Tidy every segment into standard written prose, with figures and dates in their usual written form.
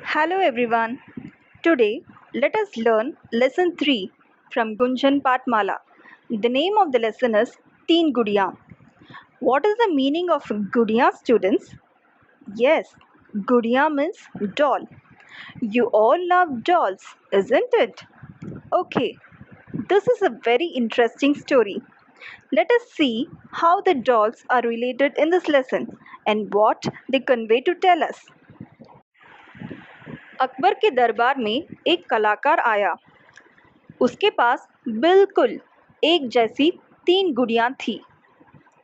Hello everyone. Today let us learn lesson 3 from Gunjan Patmala. The name of the lesson is Teen Gudiya. What is the meaning of Gudiya, students? Yes, Gudiya means doll. You all love dolls, isn't it? Okay, this is a very interesting story. Let us see how the dolls are related in this lesson and what they convey to tell us. Akbar के दरबार में एक कलाकार आया। उसके पास बिल्कुल एक जैसी 3 गुड़ियाँ थीं।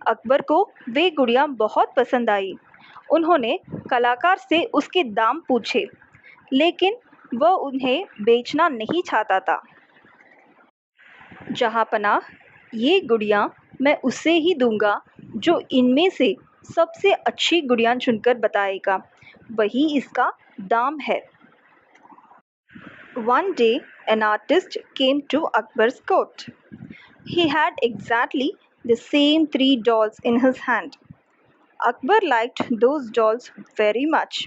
अकबर को वे गुड़ियाँ बहुत पसंद आई। उन्होंने कलाकार से उसके दाम पूछे, लेकिन वह उन्हें बेचना नहीं चाहता था। जहाँपनाह, ये गुड़ियाँ मैं उसे ही दूंगा जो इनमें से सबसे अच्छी गुड़ियाँ चुनकर बताएगा। वही इसका दाम है। One day, an artist came to Akbar's court. He had exactly the same 3 dolls in his hand. Akbar liked those dolls very much.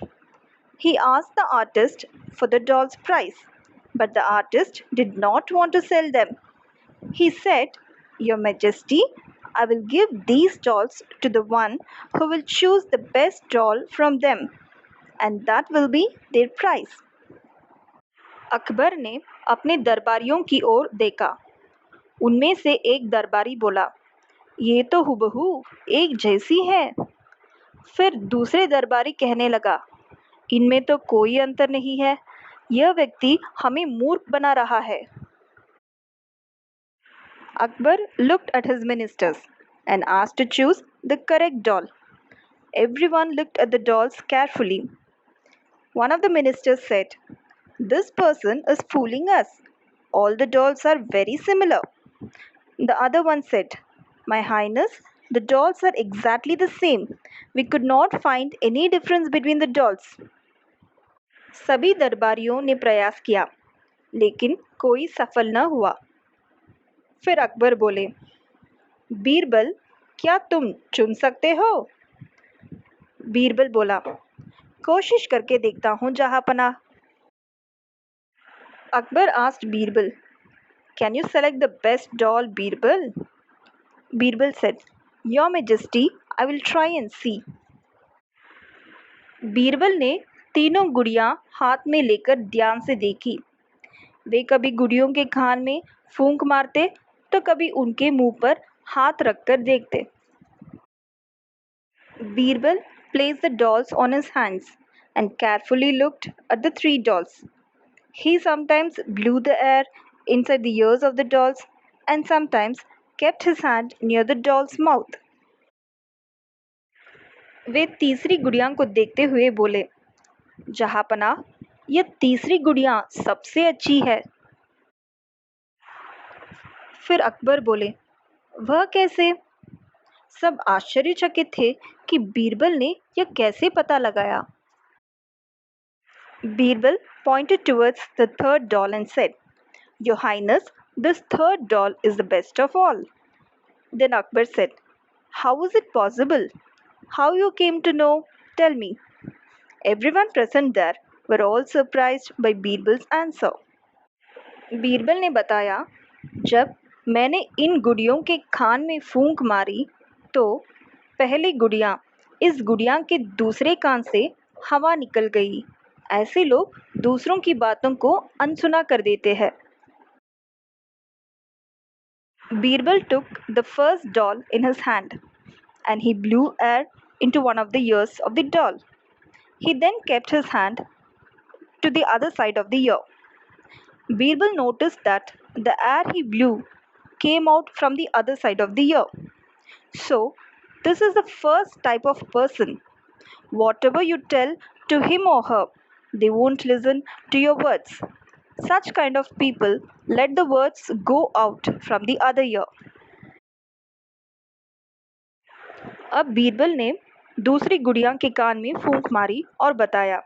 He asked the artist for the dolls' price, but the artist did not want to sell them. He said, "Your Majesty, I will give these dolls to the one who will choose the best doll from them, and that will be their price." Akbar ने अपने दरबारियों की ओर देखा। उनमें से एक दरबारी बोला, ये तो हुबहू एक जैसी है। फिर दूसरे दरबारी कहने लगा, इनमें तो कोई अंतर नहीं है। यह व्यक्ति हमें मूर्ख बना रहा है। Akbar looked at his ministers and asked to choose the correct doll. Everyone looked at the dolls carefully. One of the ministers said, "This person is fooling us. All the dolls are very similar." The other one said, "My Highness, the dolls are exactly the same. We could not find any difference between the dolls." सभी दरबारियों ने प्रयास किया, लेकिन कोई सफल न हुआ। फिर अकबर बोले, बीरबल, क्या तुम चुन सकते हो? बीरबल बोला, कोशिश करके देखता हूँ जहाँपनाह। Akbar asked Birbal, "Can you select the best doll, Birbal?" Birbal said, "Your Majesty, I will try and see." Birbal ने तीनों गुड़ियाँ हाथ में लेकर ध्यान से देखी। वे कभी गुड़ियों के कान में फूंक मारते तो कभी उनके मुंह पर हाथ रखकर देखते। Birbal placed the dolls on his hands and carefully looked at the 3 dolls. He sometimes blew the air inside the ears of the dolls and sometimes kept his hand near the doll's mouth. वे तीसरी गुड़िया को देखते हुए बोले, जहाँपनाह, यह तीसरी गुड़िया सबसे अच्छी है। फिर अकबर बोले, वह कैसे? सब आश्चर्यचकित थे कि बीरबल ने यह कैसे पता लगाया। Birbal pointed towards the 3rd doll and said, "Your Highness, this 3rd doll is the best of all." Then Akbar said, "How is it possible? How you came to know? Tell me." Everyone present there were all surprised by Birbal's answer. Birbal ने बताया, जब मैंने इन गुड़ियों के कान में फूंक मारी तो पहली गुड़िया इस गुड़िया के दूसरे कान से हवा निकल गई। ऐसे लोग दूसरों की बातों को अनसुना कर देते हैं। Birbal took the first doll in his hand and he blew air into one of the ears of the doll. He then kept his hand to the other side of the ear. Birbal noticed that the air he blew came out from the other side of the ear. So, this is the first type of person. Whatever you tell to him or her, they won't listen to your words. Such kind of people let the words go out from the other ear. अब बीरबल ने दूसरी गुड़िया के कान में फूंक मारी और बताया,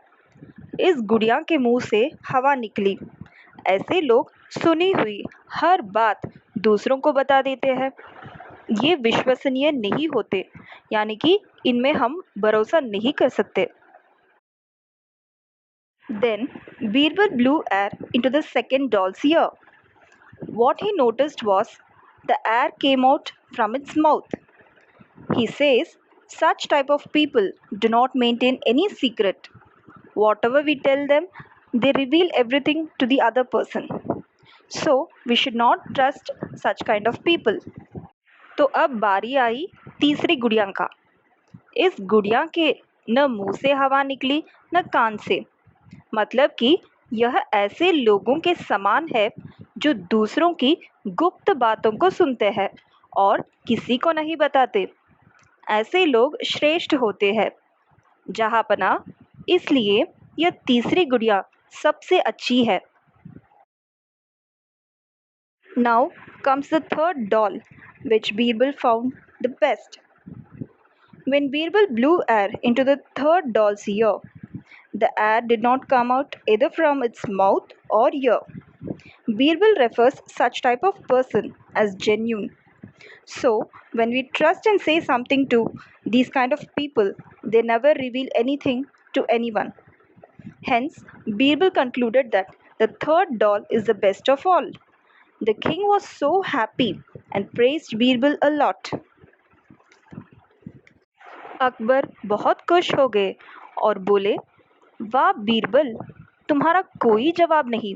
इस गुड़िया के मुंह से हवा निकली। ऐसे लोग सुनी हुई हर बात दूसरों को बता देते हैं। ये विश्वसनीय नहीं होते, यानी कि इनमें हम भरोसा नहीं कर सकते। Then Birbal blew air into the second doll's ear. What he noticed was the air came out from its mouth. He says such type of people do not maintain any secret. Whatever we tell them, they reveal everything to the other person. So we should not trust such kind of people. तो अब बारी आई तीसरी गुड़िया का। इस गुड़िया के न मुंह से हवा निकली न कान से, मतलब कि यह ऐसे लोगों के समान है जो दूसरों की गुप्त बातों को सुनते हैं और किसी को नहीं बताते। ऐसे लोग श्रेष्ठ होते हैं। जहांपना, इसलिए यह तीसरी गुड़िया सबसे अच्छी है। Now comes the third doll, which Birbal found the best. When Birbal blew air into the third doll's ear, the air did not come out either from its mouth or ear. Birbal refers such type of person as genuine. So, when we trust and say something to these kind of people, they never reveal anything to anyone. Hence, Birbal concluded that the third doll is the best of all. The king was so happy and praised Birbal a lot. Akbar बहुत खुश हो गए और बोले, वाह बीरबल, तुम्हारा कोई जवाब नहीं।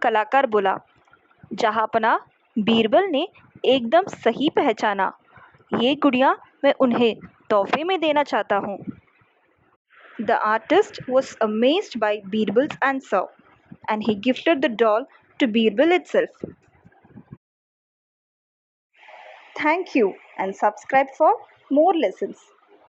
कलाकार बोला, जहांपना, बीरबल ने एकदम सही पहचाना। ये गुड़िया मैं उन्हें तोहफे में देना चाहता हूँ। The artist was amazed by Birbal's answer and he gifted the doll to Birbal itself. Thank you and subscribe for more lessons.